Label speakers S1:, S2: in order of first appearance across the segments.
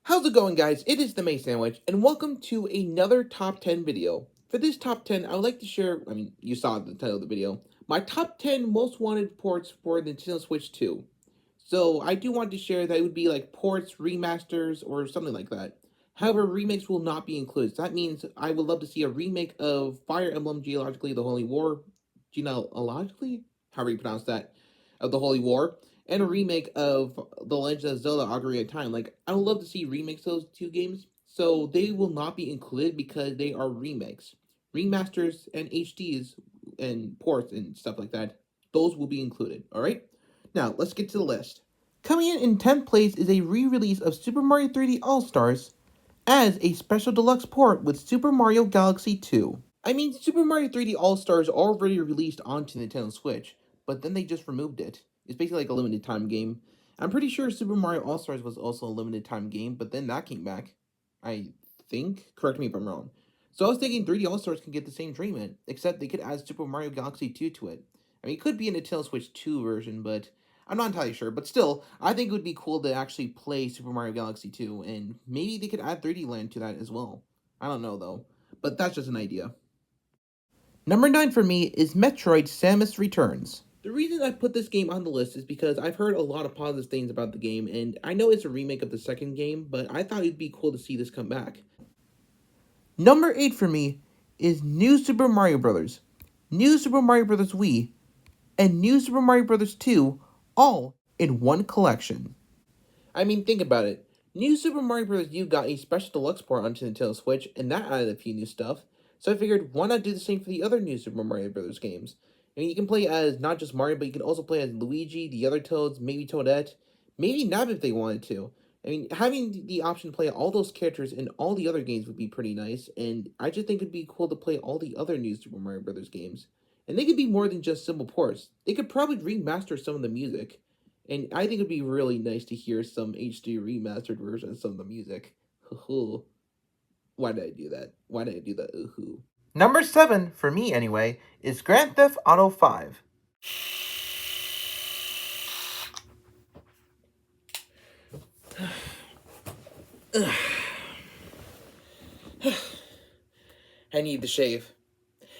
S1: How's it going, guys? It is the May Sandwich, and welcome to another top 10 video. For this top 10, I would like to share, you saw the title of the video, my top 10 most wanted ports for the Nintendo Switch 2. So, I do want to share that it would be like ports, remasters, or something like that. However, remakes will not be included. So that means I would love to see a remake of Fire Emblem Geologically The Holy War, genealogically? However you pronounce that, of The Holy War, and a remake of The Legend of Zelda Ocarina of Time. Like, I would love to see remakes of those two games, so they will not be included because they are remakes. Remasters and HDs and ports and stuff like that, those will be included, alright? Now, let's get to the list. Coming in 10th place is a re-release of Super Mario 3D All-Stars as a special deluxe port with Super Mario Galaxy 2. Super Mario 3D All-Stars already released onto Nintendo Switch, but then they just removed it. It's basically like a limited time game. I'm pretty sure Super Mario All-Stars was also a limited time game, but then that came back. I think? Correct me if I'm wrong. So I was thinking 3D All-Stars can get the same treatment, except they could add Super Mario Galaxy 2 to it. It could be a Nintendo Switch 2 version, but I'm not entirely sure. But still, I think it would be cool to actually play Super Mario Galaxy 2, and maybe they could add 3D Land to that as well. I don't know, though. But that's just an idea. Number 9 for me is Metroid Samus Returns. The reason I put this game on the list is because I've heard a lot of positive things about the game, and I know it's a remake of the second game, but I thought it'd be cool to see this come back. Number 8 for me is New Super Mario Bros., New Super Mario Bros. Wii, and New Super Mario Bros. 2 all in one collection. Think about it. New Super Mario Bros. U got a special deluxe port onto Nintendo Switch, and that added a few new stuff. So I figured, why not do the same for the other new Super Mario Bros. Games? You can play as not just Mario, but you can also play as Luigi, the other Toads, maybe Toadette, maybe Nabbit if they wanted to. Having the option to play all those characters in all the other games would be pretty nice, and I just think it'd be cool to play all the other new Super Mario Bros. Games. And they could be more than just simple ports. They could probably remaster some of the music. And I think it'd be really nice to hear some HD remastered version of some of the music. Why did I do that? Why did I do that? Number 7, for me anyway, is Grand Theft Auto 5. I need to shave.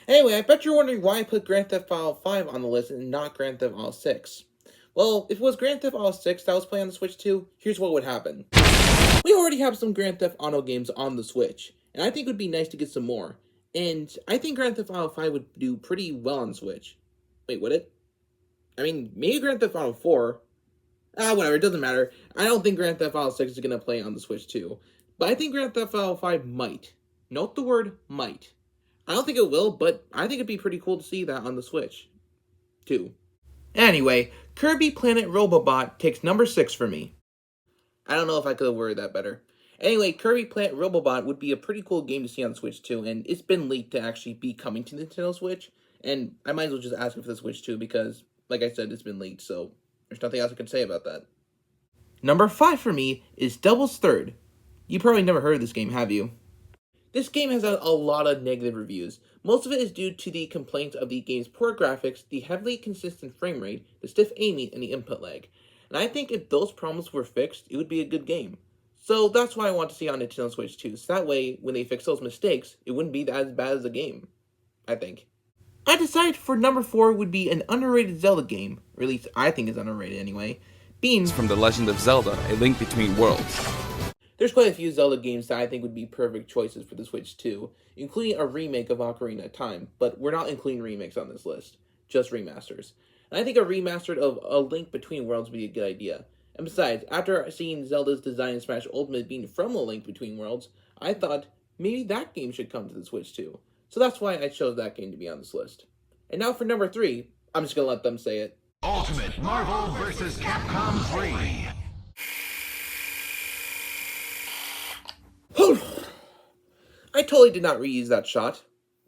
S1: Anyway, I bet you're wondering why I put Grand Theft Auto 5 on the list and not Grand Theft Auto 6. Well, if it was Grand Theft Auto 6 that was playing on the Switch 2, here's what would happen. We already have some Grand Theft Auto games on the Switch, and I think it would be nice to get some more. And I think Grand Theft Auto 5 would do pretty well on Switch. Wait, would it? Maybe Grand Theft Auto 4. Whatever, it doesn't matter. I don't think Grand Theft Auto 6 is going to play on the Switch 2. But I think Grand Theft Auto 5 might. Note the word might. I don't think it will, but I think it'd be pretty cool to see that on the Switch, too. Anyway, Kirby Planet Robobot takes number 6 for me. I don't know if I could have worded that better. Anyway, Kirby Planet Robobot would be a pretty cool game to see on the Switch too, and it's been leaked to actually be coming to Nintendo Switch, and I might as well just ask it for the Switch too, because, like I said, it's been leaked, so there's nothing else I can say about that. Number 5 for me is Devil's Third. You probably never heard of this game, have you? This game has had a lot of negative reviews. Most of it is due to the complaints of the game's poor graphics, the heavily consistent frame rate, the stiff aiming, and the input lag. And I think if those problems were fixed, it would be a good game. So that's why I want to see on Nintendo Switch 2, so that way, when they fix those mistakes, it wouldn't be as bad as the game, I think. I decided for number 4 would be an underrated Zelda game, or at least I think it's underrated anyway, being
S2: From The Legend of Zelda, A Link Between Worlds.
S1: There's quite a few Zelda games that I think would be perfect choices for the Switch 2, including a remake of Ocarina of Time, but we're not including remakes on this list, just remasters. And I think a remaster of A Link Between Worlds would be a good idea. And besides, after seeing Zelda's design in Smash Ultimate being from A Link Between Worlds, I thought maybe that game should come to the Switch too. So that's why I chose that game to be on this list. And now for number 3, I'm just gonna let them say it.
S3: Ultimate Marvel vs. Capcom 3.
S1: I totally did not reuse that shot,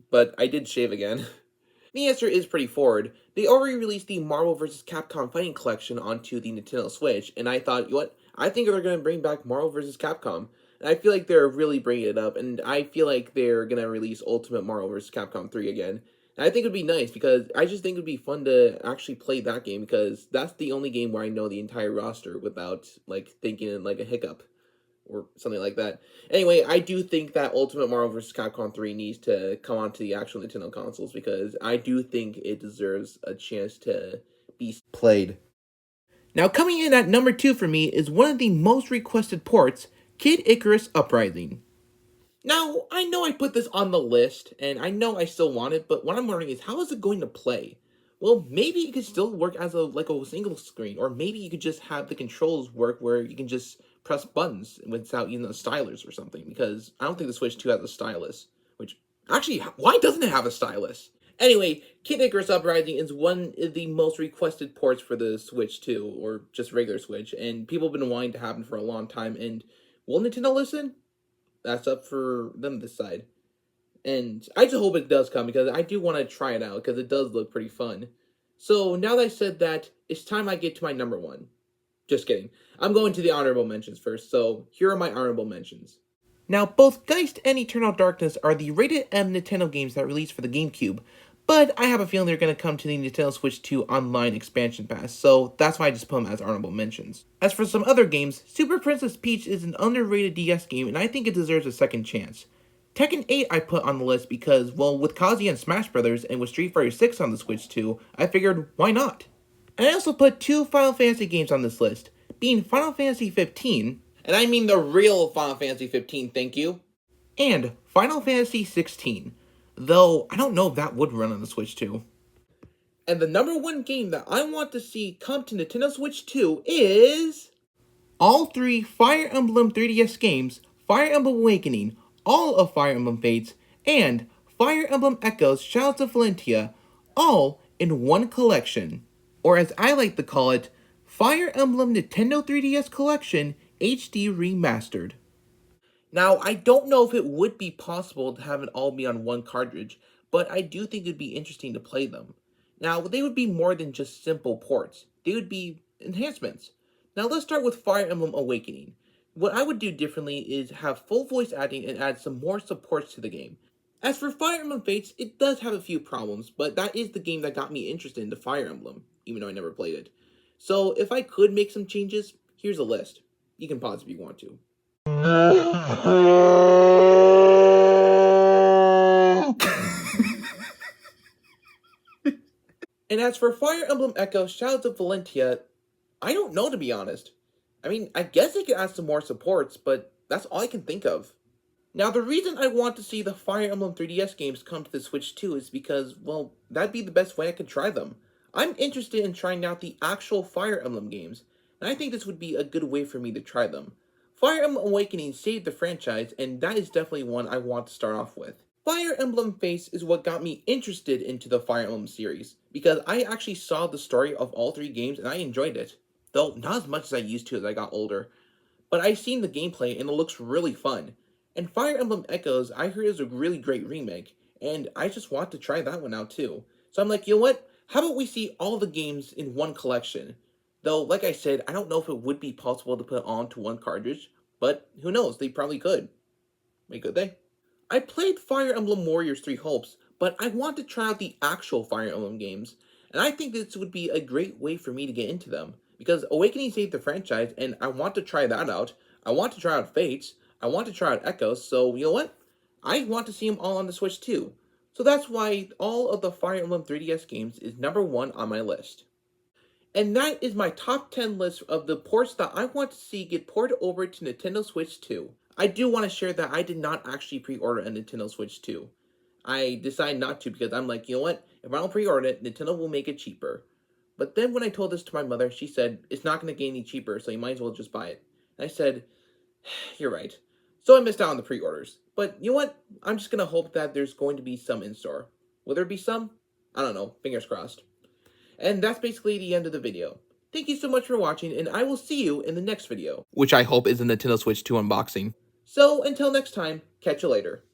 S1: but I did shave again. The answer is pretty forward. They already released the Marvel vs. Capcom Fighting Collection onto the Nintendo Switch, and I thought, you know what? I think they're going to bring back Marvel vs. Capcom. And I feel like they're really bringing it up, and I feel like they're going to release Ultimate Marvel vs. Capcom 3 again. And I think it would be nice, because I just think it would be fun to actually play that game, because that's the only game where I know the entire roster without, thinking in, a hiccup. or something like that. Anyway, I do think that Ultimate Marvel vs. Capcom 3 needs to come onto the actual Nintendo consoles because I do think it deserves a chance to be played. Now, coming in at number 2 for me is one of the most requested ports, Kid Icarus Uprising. Now, I know I put this on the list, and I know I still want it, but what I'm wondering is how is it going to play? Well, maybe it could still work as a single screen, or maybe you could just have the controls work where you can just press buttons without using a stylus or something, because I don't think the Switch 2 has a stylus, which, actually, why doesn't it have a stylus? Anyway, Kid Icarus Uprising is one of the most requested ports for the Switch 2, or just regular Switch, and people have been wanting to have it for a long time, and will Nintendo listen? That's up for them to decide. And I just hope it does come because I do want to try it out because it does look pretty fun. So now that I said that, it's time I get to my number 1. Just kidding. I'm going to the honorable mentions first, so here are my honorable mentions. Now, both Geist and Eternal Darkness are the rated M Nintendo games that released for the GameCube, but I have a feeling they're going to come to the Nintendo Switch 2 online expansion pass, so that's why I just put them as honorable mentions. As for some other games, Super Princess Peach is an underrated DS game, and I think it deserves a second chance. Tekken 8 I put on the list because, well, with Kazuya and Smash Brothers and with Street Fighter 6 on the Switch 2, I figured, why not? And I also put 2 Final Fantasy games on this list, being Final Fantasy 15, and I mean the real Final Fantasy 15, thank you, and Final Fantasy 16, though I don't know if that would run on the Switch 2. And the number 1 game that I want to see come to Nintendo Switch 2 is all 3 Fire Emblem 3DS games, Fire Emblem Awakening, all of Fire Emblem Fates, and Fire Emblem Echoes Shadows of Valentia, all in one collection. Or as I like to call it, Fire Emblem Nintendo 3DS Collection HD Remastered. Now, I don't know if it would be possible to have it all be on one cartridge, but I do think it'd be interesting to play them. Now, they would be more than just simple ports. They would be enhancements. Now, let's start with Fire Emblem Awakening. What I would do differently is have full voice acting and add some more supports to the game. As for Fire Emblem Fates, it does have a few problems, but that is the game that got me interested into Fire Emblem, even though I never played it. So if I could make some changes, here's a list. You can pause if you want to. And as for Fire Emblem Echo Shadows of Valentia, I don't know, to be honest. I mean, I guess I could add some more supports, but that's all I can think of. Now, the reason I want to see the Fire Emblem 3DS games come to the Switch 2 is because, well, that'd be the best way I could try them. I'm interested in trying out the actual Fire Emblem games, and I think this would be a good way for me to try them. Fire Emblem Awakening saved the franchise, and that is definitely one I want to start off with. Fire Emblem Fates is what got me interested into the Fire Emblem series, because I actually saw the story of all 3 games and I enjoyed it. Though not as much as I used to as I got older. But I've seen the gameplay and it looks really fun. And Fire Emblem Echoes, I heard is a really great remake, and I just want to try that one out too. So I'm like, you know what? How about we see all the games in one collection? Though, like I said, I don't know if it would be possible to put it all into one cartridge, but who knows, they probably could. Wait, could they? I played Fire Emblem Warriors 3 Hopes, but I want to try out the actual Fire Emblem games, and I think this would be a great way for me to get into them, because Awakening saved the franchise, and I want to try that out. I want to try out Fates, I want to try out Echoes, so you know what? I want to see them all on the Switch too. So that's why all of the Fire Emblem 3DS games is number 1 on my list. And that is my top 10 list of the ports that I want to see get ported over to Nintendo Switch 2. I do want to share that I did not actually pre-order a Nintendo Switch 2. I decided not to because I'm like, you know what? If I don't pre-order it, Nintendo will make it cheaper. But then when I told this to my mother, she said, it's not going to get any cheaper, so you might as well just buy it. And I said, you're right. So I missed out on the pre-orders. But you know what? I'm just going to hope that there's going to be some in store. Will there be some? I don't know. Fingers crossed. And that's basically the end of the video. Thank you so much for watching, and I will see you in the next video. Which I hope is a Nintendo Switch 2 unboxing. So, until next time, catch you later.